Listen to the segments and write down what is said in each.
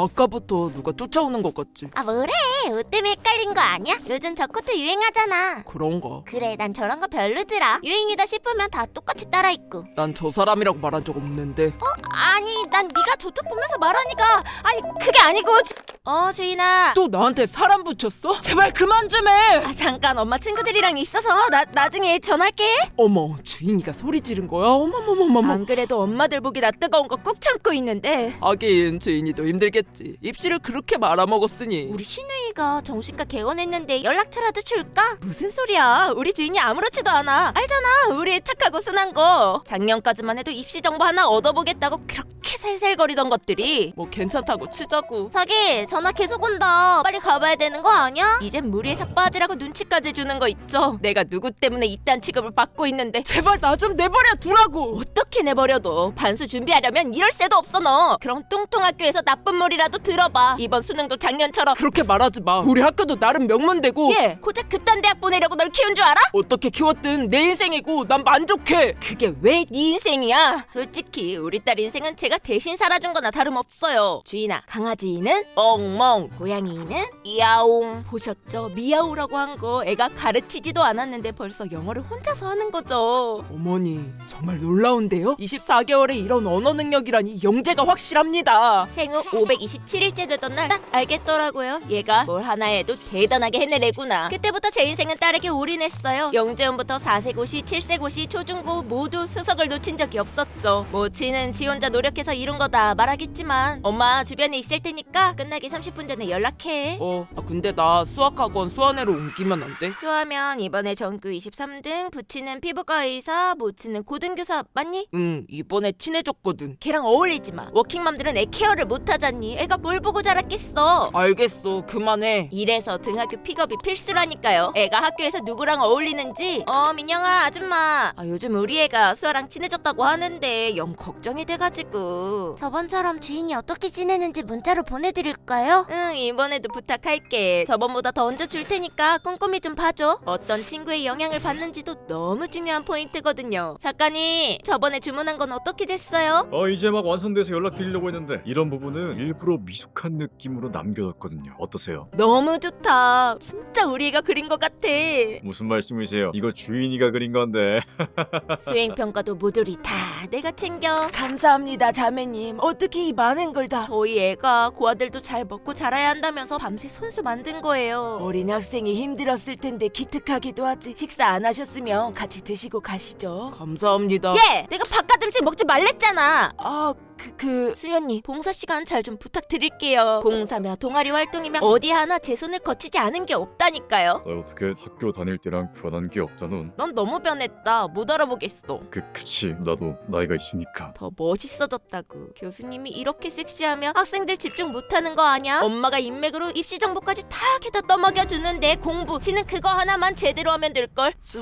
아까부터 누가 쫓아오는 것 같지? 아 뭐래? 옷 때문에 헷갈린 거 아니야? 요즘 저 코트 유행하잖아. 그런가? 그래 난 저런 거 별로더라. 유행이다 싶으면 다 똑같이 따라 입고. 난 저 사람이라고 말한 적 없는데. 아니 난 네가 저쪽 보면서 말하니까. 아니 그게 아니고. 주인아. 또 나한테 사람 붙였어? 제발 그만 좀 해! 아 잠깐 엄마 친구들이랑 있어서 나중에 전화할게. 어머, 주인이가 소리 지른 거야? 어머머머머머. 안 그래도 엄마들 보기 나 뜨거운 거 꾹 참고 있는데. 하긴 주인이도 힘들겠지. 입시를 그렇게 말아먹었으니. 우리 신우이가 정신과 개원했는데 연락처라도 줄까? 무슨 소리야? 우리 주인이 아무렇지도 않아. 알잖아. 우리 착하고 순한 거. 작년까지만 해도 입시 정보 하나 얻어보겠다고 그렇게 살살거리던 것들이. 뭐 괜찮다고 치자고. 자기 전화 계속 온다. 빨리 가봐야 되는 거 아니야? 이젠 무리해서 빠지라고 눈치까지 주는 거 있죠. 내가 누구 때문에 이딴 취급을 받고 있는데 제발 나 좀 내버려 두라고. 어떻게 내버려둬. 반수 준비하려면 이럴 새도 없어 너. 그럼 뚱뚱 학교에서 나쁜 말이라도 들어봐. 이번 수능도 작년처럼. 그렇게 말하지 마. 우리 학교도 나름 명문대고. 얘 고작 그딴 대학 보내려고 널 키운 줄 알아? 어떻게 키웠든 내 인생이고 난 만족해. 그게 왜 네 인생이야? 솔직히 우리 딸 인생은 제가 대신 살아준 거나 다름없어요. 주인아, 강아지는 멍멍, 고양이는 야옹. 보셨죠? 미야오라고 한 거 애가 가르치지도 않았는데 벌써 영어를 혼자서 하는 거죠. 어머니 정말 놀라운데요? 24개월에 이런 언어 능력이라니 영재가 확실합니다. 생후 527일째 되던 날 딱 알겠더라고요. 얘가 뭘 하나 해도 대단하게 해낼 애구나. 그때부터 제 인생은 딸에게 올인했어요. 영재원부터 4세고시, 7세고시, 초중고 모두 수석을 놓친 적이 없었죠. 뭐 지는 지 혼자 노력해서 이룬 거다 말하겠지만 엄마 주변에 있을 테니까 끝나기 30분 전에 연락해. 근데 나 수학학원 수원회로 옮기면 안 돼? 수하면 이번에 전교 23등, 부치는 피부과 의사, 모치는 고등교사 맞니? 응, 이번에 친해졌거든. 걔랑 어울리지 마. 워킹맘들은 애 케어를 못하잖니. 애가 뭘 보고 자랐겠어. 알겠어, 그만해. 이래서 등하교 픽업이 필수라니까요. 애가 학교에서 누구랑 어울리는지. 민영아 아줌마. 요즘 우리 애가 수아랑 친해졌다고 하는데 영 걱정이 돼가지고. 저번처럼 주인이 어떻게 지내는지 문자로 보내드릴까요? 응, 이번에도 부탁할게. 저번보다 더 얹어줄 테니까 꼼꼼히 좀 봐줘. 어떤 친구의 영향을 받는지도 너무 중요한 포인트거든요. 작가님, 저번에 주문한 건 어떻게 됐어요? 이제 막 완성돼서 연락드리려고 했는데 이런 부분은 일부러 미숙한 느낌으로 남겨뒀거든요. 어떠세요? 너무 좋다. 진짜 우리 애가 그린 것 같아. 무슨 말씀이세요? 이거 주인이가 그린 건데. 수행평가도 모조리 다 내가 챙겨. 감사합니다, 자매님. 어떻게 이 많은 걸 다. 저희 애가 고아들도 잘 먹고 자라야 한다면서 밤새 손수 만든 거예요. 어린 학생이 힘들었을 텐데 기특하기도 하지. 식사 안 하셨으면 같이 드시고 가시죠. 감사합니다. 얘! 내가 바깥 음식 먹지 말랬잖아. 그 수련님, 봉사 시간 잘 좀 부탁드릴게요. 봉사며 동아리 활동이며 어디 하나 제 손을 거치지 않은 게 없다니까요. 나 어떻게 학교 다닐 때랑 변한 게 없잖아. 넌 너무 변했다. 못 알아보겠어. 그치. 나도 나이가 있으니까. 더 멋있어졌다고. 교수님이 이렇게 섹시하면 학생들 집중 못하는 거 아냐? 엄마가 인맥으로 입시 정보까지 다 게다 떠먹여주는데 공부 지는 그거 하나만 제대로 하면 될걸. 저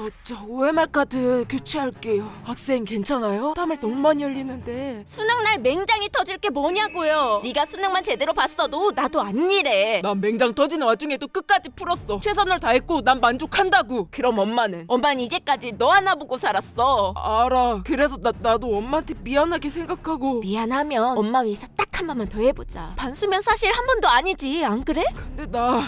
OMR 카드 교체할게요. 학생 괜찮아요? 땀을 너무 많이 흘리는데. 수능날 맹장이 터질 게 뭐냐고요. 네가 수능만 제대로 봤어도 나도 안 이래. 난 맹장 터지는 와중에도 끝까지 풀었어. 최선을 다했고 난 만족한다고. 그럼 엄마는? 엄만 이제까지 너 하나 보고 살았어. 알아. 그래서 나도 엄마한테 미안하게 생각하고. 미안하면 엄마 위해서 딱 한 번만 더 해보자. 반수면 사실 한 번도 아니지, 안 그래? 근데 나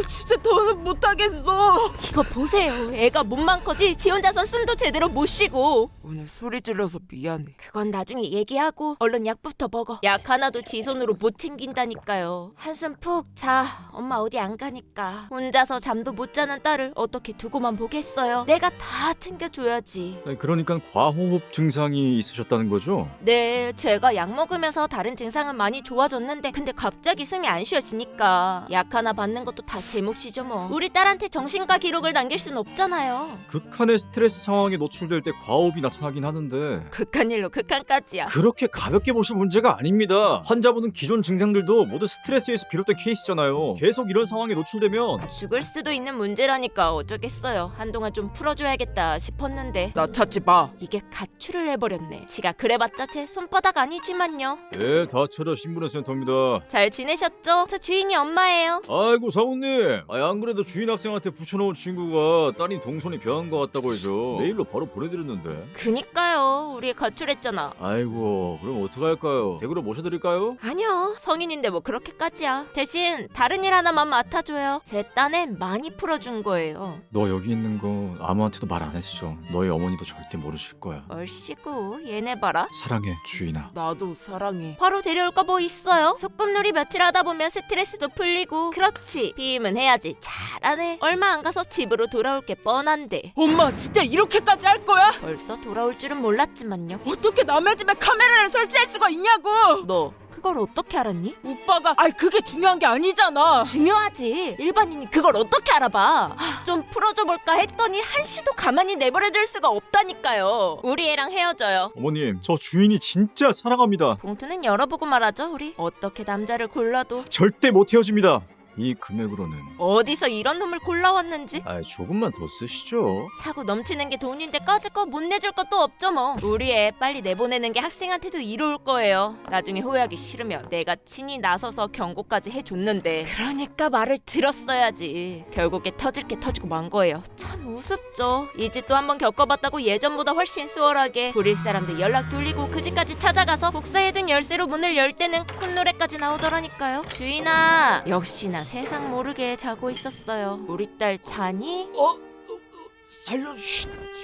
진짜 더는 못하겠어. 이거 보세요. 애가 몸만 커지 지 혼자선 숨도 제대로 못 쉬고. 오늘 소리 질러서 미안해. 그건 나중에 얘기하고 얼른 약부터 먹어. 약 하나도 지 손으로 못 챙긴다니까요. 한숨 푹 자. 엄마 어디 안 가니까. 혼자서 잠도 못 자는 딸을 어떻게 두고만 보겠어요. 내가 다 챙겨줘야지. 그러니까 과호흡 증상이 있으셨다는 거죠? 네, 제가 약 먹으면서 다른 증상은 많이 좋아졌는데 근데 갑자기 숨이 안 쉬어지니까 약 하나 받는 것도 다 제 몫이죠 뭐. 우리 딸한테 정신과 기록을 남길 순 없잖아요. 극한의 스트레스 상황에 노출될 때 과호흡이 나타나긴 하는데 극한 일로 극한까지야. 그렇게 가볍게 보실 문제가 아닙니다. 환자분은 기존 증상들도 모두 스트레스에서 비롯된 케이스잖아요. 계속 이런 상황에 노출되면 죽을 수도 있는 문제라니까 어쩌겠어요. 한동안 좀 풀어줘야겠다 싶었는데 나 찾지 마. 이게 가출을 해버렸네. 지가 그래봤자 제 손바닥 아니지만요. 네, 다 찾아 신문센터입니다. 잘 지내셨죠? 저 주인이 엄마예요. 아이고 사모님, 안 그래도 주인 학생한테 붙여놓은 친구가 딸이 동선이 변한 것 같다고 해서 메일로 바로 보내드렸는데. 그니까요. 우리 가출했잖아. 아이고, 그럼 어떡할까요? 댁으로 모셔드릴까요? 아니요, 성인인데 뭐 그렇게까지야. 대신 다른 일 하나만 맡아줘요. 제 딴엔 많이 풀어준 거예요. 너 여기 있는 거 아무한테도 말 안 했어. 너희 어머니도 절대 모르실 거야. 얼씨구, 얘네 봐라. 사랑해, 주인아. 나도 사랑해. 바로 데려올 거 뭐 있어요? 소꿉놀이 며칠 하다 보면 스트레스도 풀리고. 그렇지, 비임은 해야지. 잘하네. 얼마 안 가서 집으로 돌아올 게 뻔한데. 엄마 진짜 이렇게까지 할 거야? 벌써 돌아올 줄은 몰랐지만요. 어떻게 남의 집에 카메라를 설치할 수가 있냐고. 너 그걸 어떻게 알았니? 오빠가 그게 중요한 게 아니잖아. 중요하지. 일반인이 그걸 어떻게 알아봐. 좀 풀어줘 볼까 했더니 한시도 가만히 내버려둘 수가 없다니까요. 우리 애랑 헤어져요. 어머님, 저 주인이 진짜 사랑합니다. 봉투는 열어보고 말하죠. 우리 어떻게 남자를 골라도. 절대 못 헤어집니다. 이 금액으로는. 어디서 이런 놈을 골라왔는지. 조금만 더 쓰시죠. 사고 넘치는 게 돈인데 까짓거 못 내줄 것도 없죠 뭐. 우리 애 빨리 내보내는 게 학생한테도 이로울 거예요. 나중에 후회하기 싫으면 내가 친히 나서서 경고까지 해줬는데. 그러니까 말을 들었어야지. 결국에 터질 게 터지고 만 거예요. 참 우습죠. 이 짓도 한번 겪어봤다고 예전보다 훨씬 수월하게 부릴 사람들 연락 돌리고 그 집까지 찾아가서 복사해둔 열쇠로 문을 열 때는 콧노래까지 나오더라니까요. 주인아, 역시나 세상 모르게 자고 있었어요. 우리 딸 자니?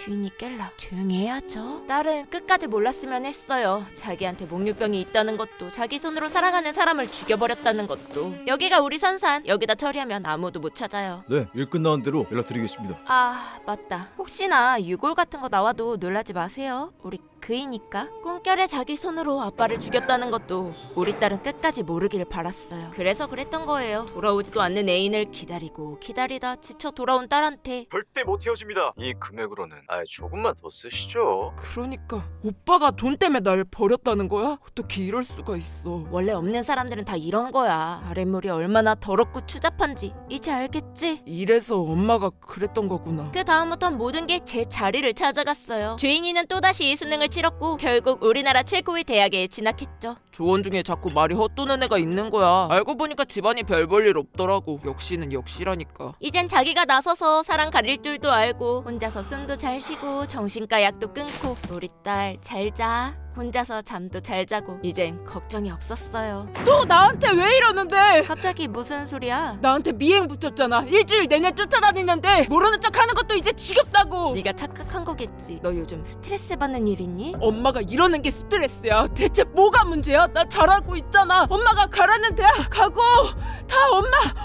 주인이 깰라. 조용히 해야죠. 딸은 끝까지 몰랐으면 했어요. 자기한테 목류병이 있다는 것도, 자기 손으로 사랑하는 사람을 죽여버렸다는 것도. 여기가 우리 선산. 여기다 처리하면 아무도 못 찾아요. 네, 일 끝나는 대로 연락드리겠습니다. 아, 맞다. 혹시나 유골 같은 거 나와도 놀라지 마세요. 우리 그이니까. 꿈결에 자기 손으로 아빠를 죽였다는 것도 우리 딸은 끝까지 모르길 바랐어요. 그래서 그랬던 거예요. 돌아오지도 않는 애인을 기다리고 기다리다 지쳐 돌아온 딸한테 절대 못 헤어집니다. 이 금액으로는. 조금만 더 쓰시죠. 그러니까 오빠가 돈 때문에 날 버렸다는 거야? 어떻게 이럴 수가 있어. 원래 없는 사람들은 다 이런 거야. 아랫물이 얼마나 더럽고 추잡한지 이제 알겠지? 이래서 엄마가 그랬던 거구나. 그 다음부턴 모든 게 제 자리를 찾아갔어요. 주인이는 또다시 수능을 치렀고 결국 우리나라 최고의 대학에 진학했죠. 조언 중에 자꾸 말이 헛도는 애가 있는 거야. 알고 보니까 집안이 별 볼 일 없더라고. 역시는 역시라니까. 이젠 자기가 나서서 사랑 가릴 줄도 알고 혼자서 숨도 잘 쉬고 정신과 약도 끊고 우리 딸 잘 자. 혼자서 잠도 잘 자고 이젠 걱정이 없었어요. 너 나한테 왜 이러는데? 갑자기 무슨 소리야? 나한테 미행 붙였잖아. 일주일 내내 쫓아다니는데 모르는 척 하는 것도 이제 지겹다고. 네가 착각한 거겠지. 너 요즘 스트레스 받는 일 있니? 엄마가 이러는 게 스트레스야. 대체 뭐가 문제야? 나 잘하고 있잖아. 엄마가 가라는 대학 가고 다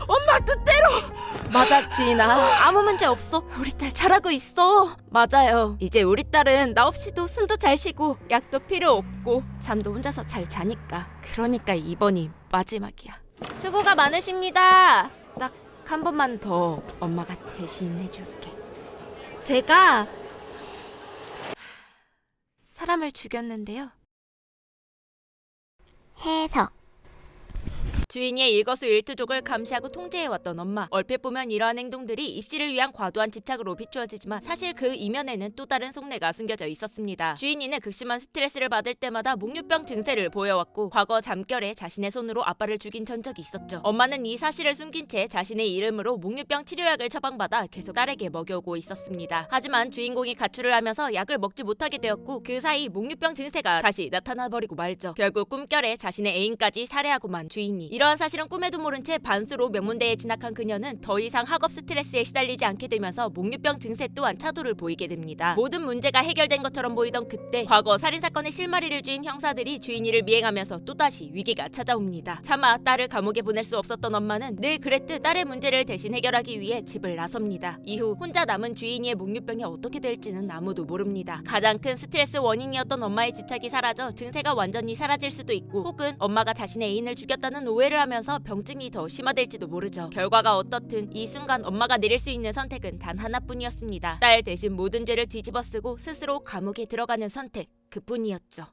엄마 뜻대로. 맞아, 지인아. 아무 문제 없어. 우리 딸 잘하고 있어. 맞아요. 이제 우리 딸은 나 없이도 숨도 잘 쉬고 약도 필요 없고 잠도 혼자서 잘 자니까. 그러니까 이번이 마지막이야. 수고가 많으십니다. 딱 한 번만 더 엄마가 대신 해줄게. 제가 사람을 죽였는데요. 해석. 주인의 일거수일투족을 감시하고 통제해왔던 엄마. 얼핏 보면 이러한 행동들이 입시를 위한 과도한 집착으로 비추어지지만 사실 그 이면에는 또 다른 속내가 숨겨져 있었습니다. 주인이는 극심한 스트레스를 받을 때마다 목류병 증세를 보여왔고 과거 잠결에 자신의 손으로 아빠를 죽인 전적이 있었죠. 엄마는 이 사실을 숨긴 채 자신의 이름으로 목류병 치료약을 처방받아 계속 딸에게 먹여오고 있었습니다. 하지만 주인공이 가출을 하면서 약을 먹지 못하게 되었고 그 사이 목류병 증세가 다시 나타나버리고 말죠. 결국 꿈결에 자신의 애인까지 살해하고 만 주인이. 이러한 사실은 꿈에도 모른 채 반수로 명문대에 진학한 그녀는 더 이상 학업 스트레스에 시달리지 않게 되면서 목류병 증세 또한 차도를 보이게 됩니다. 모든 문제가 해결된 것처럼 보이던 그때 과거 살인사건의 실마리를 쥐인 형사들이 주인이를 미행하면서 또다시 위기가 찾아옵니다. 차마 딸을 감옥에 보낼 수 없었던 엄마는 늘 그랬듯 딸의 문제를 대신 해결하기 위해 집을 나섭니다. 이후 혼자 남은 주인이의 목류병이 어떻게 될지는 아무도 모릅니다. 가장 큰 스트레스 원인이었던 엄마의 집착이 사라져 증세가 완전히 사라질 수도 있고 혹은 엄마가 자신의 애인을 죽였다는 오해를 하면서 병증이 더 심화될지도 모르죠. 결과가 어떻든 이 순간 엄마가 내릴 수 있는 선택은 단 하나뿐이었습니다. 딸 대신 모든 죄를 뒤집어쓰고 스스로 감옥에 들어가는 선택. 그뿐이었죠.